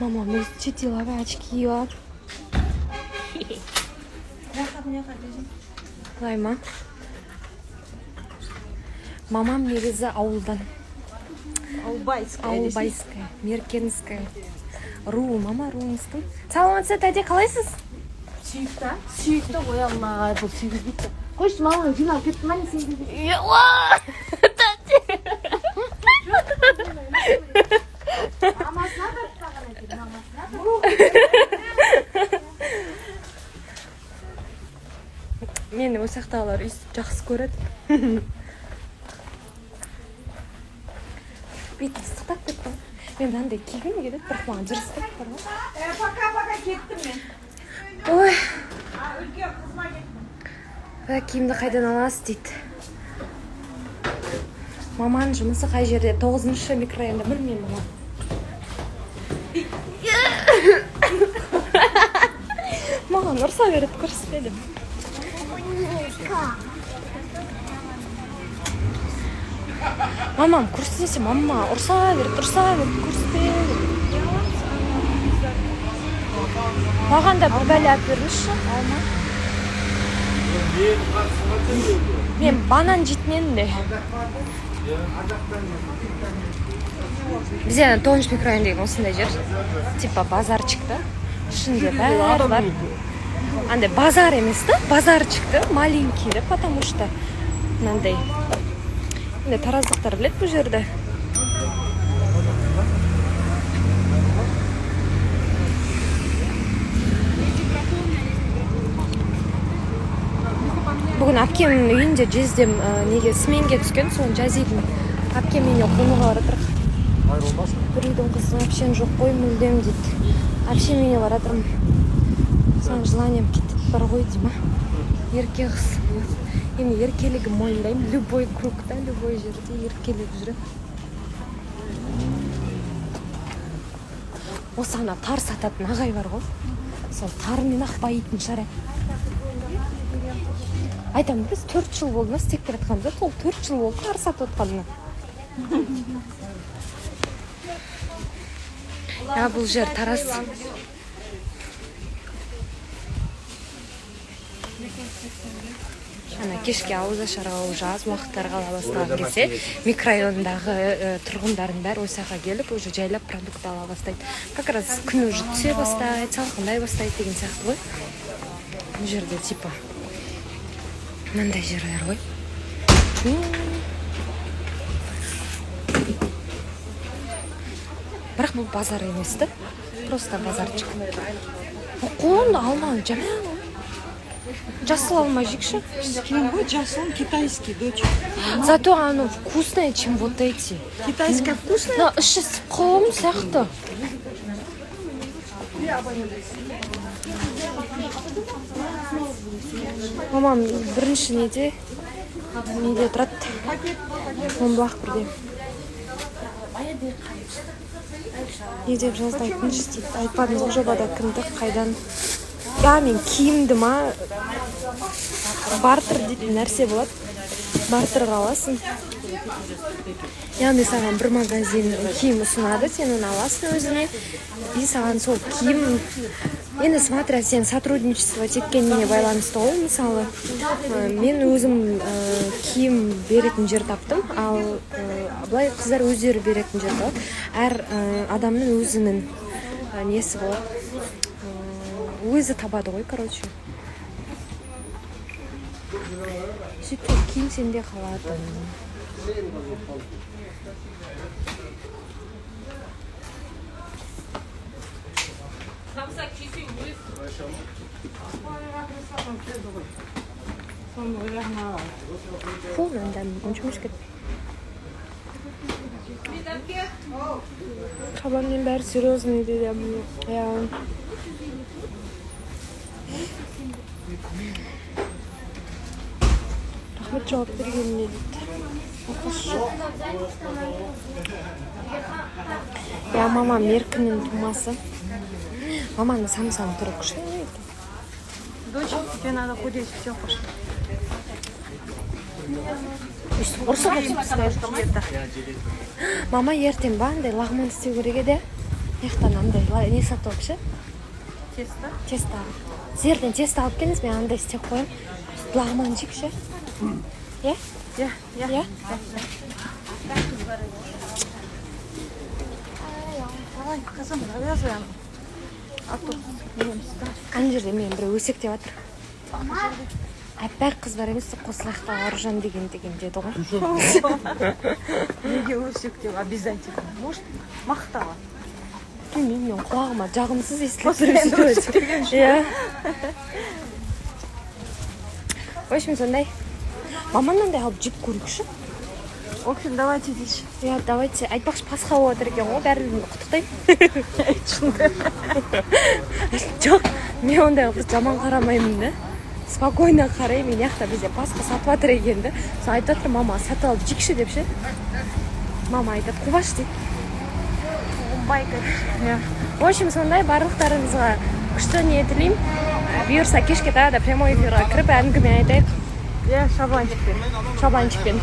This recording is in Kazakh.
Мамам өзі чет елге очки киіп алып. Қалай ма? Мамам негізі ауылдан. Аулбайская, Меркенская. Ру, мама руыңыздың. Саламатсыз, тәте, қалайсыз? Сүйікті? Сүйікті ой Алла, бұл сүйікті дейді. Қойшы, мамаң жинап кетті ма не сен дейді? Тәте! Мамасына да тұтаған екен, мамасына да. Мені өсақтағылар үйсіп жақсы көреді. Бетін сықтап кетті. Мен андай киген келеді, бірақ маған жырыстап бар ма? Пока-пока кеттім мен. Ой. Үлкен қызыма кеттім. Киімді қайдан аласыз дейді. Маманың жұмысы қай жерде? 9-шы микрорайонда, білмеймін мама. Маған ұрса береді, көрсетпедім. Мамам көрсетсе, мама ұрса береді, көрсетпедім. Маған да бір бәле алып беріңізші, алма. Мен банан жейтінен де. Бізде 9-шы микрорайон деген осындай жер. Типа базарчыкта. Ішінде бәрі бар. Андай базар емес та, базарчыкта, маленький да, потому что мынандай тараздықтар білет бұл жерде. Бүгін әпкемнің үйінде жездем неге сменге түскен, соны жазидың. Әпкем менен қонуға баратырық. Бір үйдің қызы әпшем жоқ қой мүлдем дейді. Әпшем менен баратырмын. Сан желанием кетіп бар ғой дейма. Ерке қыз. Енді еркелігі мойындаймын. Любой кругта, любой жерде еркелік жүрем. Осы ана тар сататын ағай бар ғой. Сол тарымен ақ байитын шығар. Айтам, біз 4 жыл болды ма істеп келе жатқанымыз, ол 4 жыл болды тар сатып отқанына. Бұл жер Тарас. Ана кешке ауыз ашарға жаз уақыттарға ала бастаған кезде микрорайондағы тұрғындардың бәрі осыға келіп, уже жайлап продукт ала бастайды. Как раз күн уже түсе бастайды, салқындай бастайды деген сияқты ғой. Бұл жерде типа мындай жерлер ғой. Бірақ бұл базар емес та, просто базарчик. Қолында алманы жаман. Жасыл алма жейікші. Кем ғой, жасыл китайский, дочь. Зато оно вкусное, чем вот эти. Китайская вкусная? Но іші сықылым сияқты. Мамам бірінші неде тұрады. Омбақ бірде. Не деп жазды айтыңызшы дейді. Айтпадыңыз жобада кімді, қайдан. Я мен киімді ма бартер дейтін нәрсе болады. Бартерға аласың. Яғни саған бір магазин киім ұсынады, сен оны аласың өзіне. И саған сол киім, енді смотря сен сотрудничество теккеніне байланысты ғой, мысалы. Мен өзім киім беретін жер таптым, ал былай қыздар өздері беретін жер болады. Әр адамның өзінің несі болады. Өзі табады ғой, короче. Сөйтіп киім сенде қалады. Фу, мындан жұмыс кетті. Хабармен бәрі серьезный дейді. Рахмет жауап бергеніне дейді. Я мама Меркінің тумасы. Маманың сам-сам түрі күшті. Дочь, тебе надо худеть, все пошло. Мама ертең бандай лағман істеу керек еді. Яқтан андай не сатып алып ше. Тесто. Тесто. Жерден тесто алып келіңіз, мен андай істеп қоям. Бұлағыман жейік ше. Иә? Иә, иә. Иә? Давай, қызым, завязываем. А то Ана жерде мен бір өсектеп жатыр. Аппақ қыз бар емес, қосылайықта Аружан деген деді ғой. неге өсектеп обязательно? Может, мақтала. Білмеймін, мен құлағыма жағымсыз естіліп тұр. Иә. В общем, сондай. Маманнан алып жеп көрейікші. В общем, давайте дейші. Иә, давайте. Айтпақшы, пасха болып отыр екен ғой, бәрін құттықтаймын. Жоқ, мен ондай қыз жаман қарамаймын да. Спокойно қараймын, мен яқта бізде пасха сатып жатыр екен да. Сол айтып жатыр, мама сатып алып жейікші деп ше. Мама айтады, қубаш дейді. Байка. Иә. В общем, сондай барлықтарыңызға күшті не тілеймін. Бұйырса кешке тағы да прямой эфирға кіріп әңгіме айтайық. Иә, шабанчикпен. Шабанчикпен.